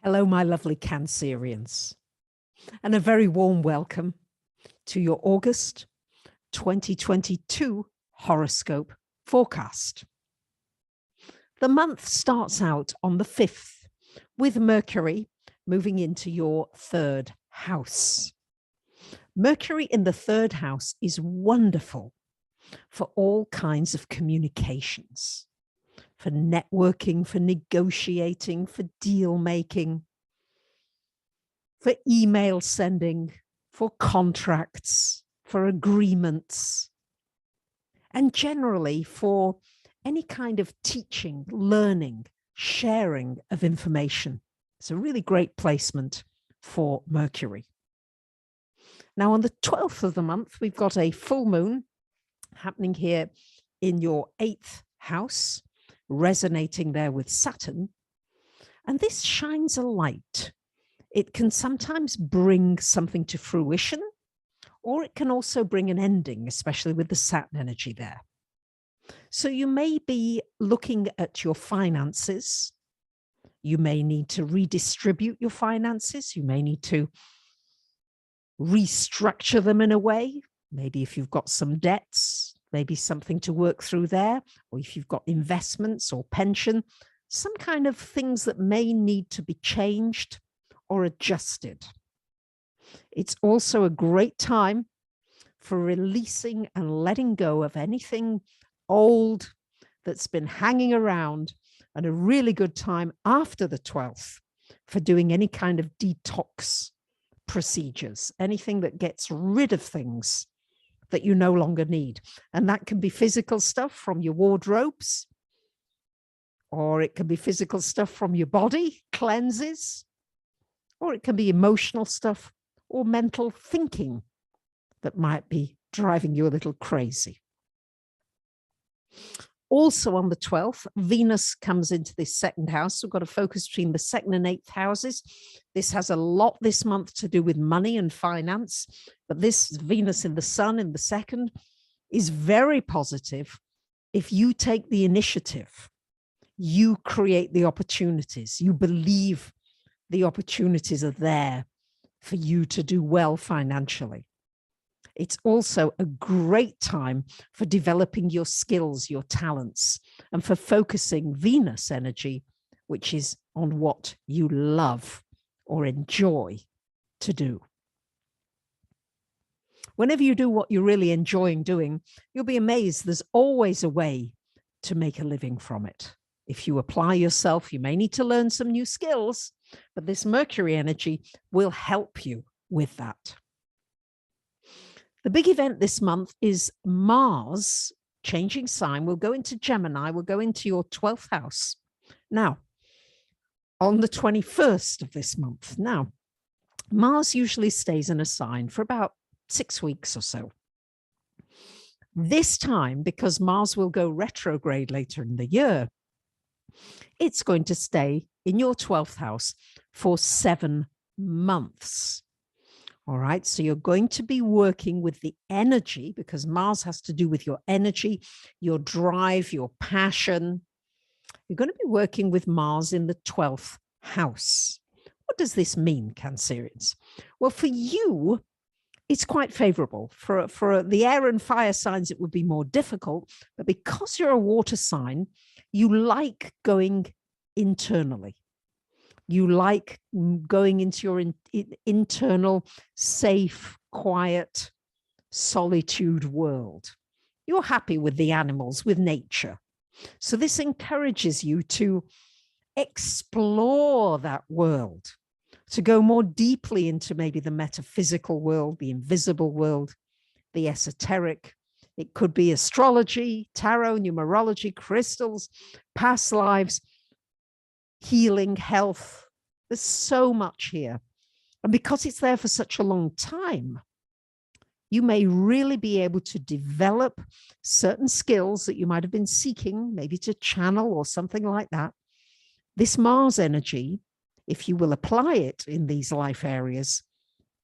Hello, my lovely Cancerians, and a very warm welcome to your August 2022 horoscope forecast. The month starts out on the 5th with Mercury moving into your third house. Mercury in the third house is wonderful for all kinds of communications, for networking, for negotiating, for deal making, for email sending, for contracts, for agreements, and generally for any kind of teaching, learning, sharing of information. It's a really great placement for Mercury. Now, on the 12th of the month, we've got a full moon happening here in your 8th house, resonating there with Saturn. And this shines a light. It can sometimes bring something to fruition, or it can also bring an ending, especially with the Saturn energy there. So you may be looking at your finances. You may need to redistribute your finances. You may need to restructure them in a way. Maybe if you've got some debts, maybe something to work through there, or if you've got investments or pension, some kind of things that may need to be changed or adjusted. It's also a great time for releasing and letting go of anything old that's been hanging around, and a really good time after the 12th for doing any kind of detox procedures, anything that gets rid of things that you no longer need. And that can be physical stuff from your wardrobes, or it can be physical stuff from your body, cleanses, or it can be emotional stuff or mental thinking that might be driving you a little crazy. Also on the 12th, Venus comes into this second house. We've got a focus between the 2nd and 8th houses. This has a lot this month to do with money and finance, but this Venus in the Sun in the 2nd is very positive. If you take the initiative, you create the opportunities. You believe the opportunities are there for you to do well financially. It's also a great time for developing your skills, your talents, and for focusing Venus energy, which is on what you love or enjoy to do. Whenever you do what you're really enjoying doing, you'll be amazed. There's always a way to make a living from it. If you apply yourself, you may need to learn some new skills, but this Mercury energy will help you with that. The big event this month is Mars changing sign. We'll go into Gemini. We'll go into your 12th house. Now, on the 21st of this month. Now, Mars usually stays in a sign for about 6 weeks or so. This time, because Mars will go retrograde later in the year, it's going to stay in your 12th house for 7 months. All right, so you're going to be working with the energy, because Mars has to do with your energy, your drive, your passion. You're going to be working with Mars in the 12th house. What does this mean, Cancerians? Well, for you, it's quite favorable. For the air and fire signs, it would be more difficult. But because you're a water sign, you like going internally. You like going into your internal, safe, quiet, solitude world. You're happy with the animals, with nature. So this encourages you to explore that world, to go more deeply into maybe the metaphysical world, the invisible world, the esoteric. It could be astrology, tarot, numerology, crystals, past lives, healing, health. There's so much here. And because it's there for such a long time, you may really be able to develop certain skills that you might have been seeking, maybe to channel or something like that. This Mars energy, if you will apply it in these life areas,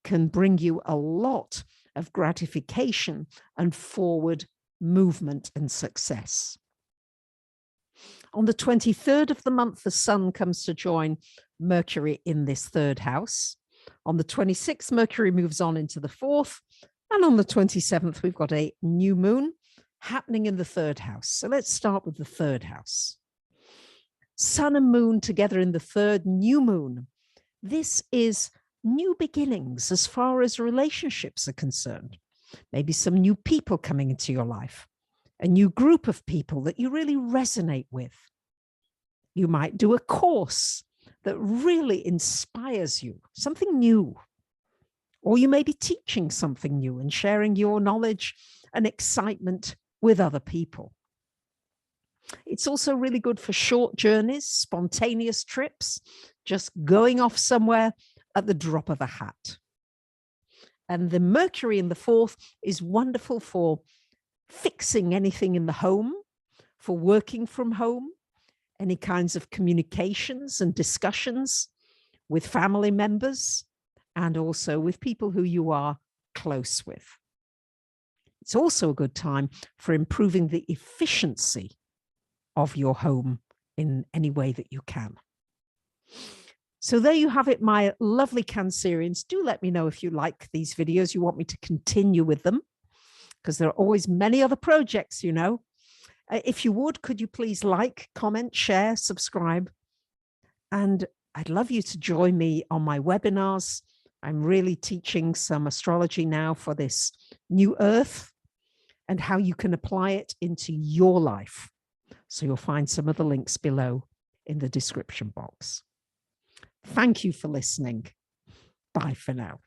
can bring you a lot of gratification and forward movement and success. On the 23rd of the month, the sun comes to join Mercury in this third house. On the 26th, Mercury moves on into the fourth. And on the 27th, we've got a new moon happening in the third house. So let's start with the third house. Sun and moon together in the third new moon. This is new beginnings as far as relationships are concerned. Maybe some new people coming into your life, a new group of people that you really resonate with. You might do a course that really inspires you, something new. Or you may be teaching something new and sharing your knowledge and excitement with other people. It's also really good for short journeys, spontaneous trips, just going off somewhere at the drop of a hat. And the Mercury in the fourth is wonderful for fixing anything in the home, for working from home, any kinds of communications and discussions with family members, and also with people who you are close with. It's also a good time for improving the efficiency of your home in any way that you can. So there you have it, my lovely Cancerians. Do let me know if you like these videos, you want me to continue with them, because there are always many other projects, you know. If you would, could you please like, comment, share, subscribe? And I'd love you to join me on my webinars. I'm really teaching some astrology now for this new earth and how you can apply it into your life. So you'll find some of the links below in the description box. Thank you for listening. Bye for now.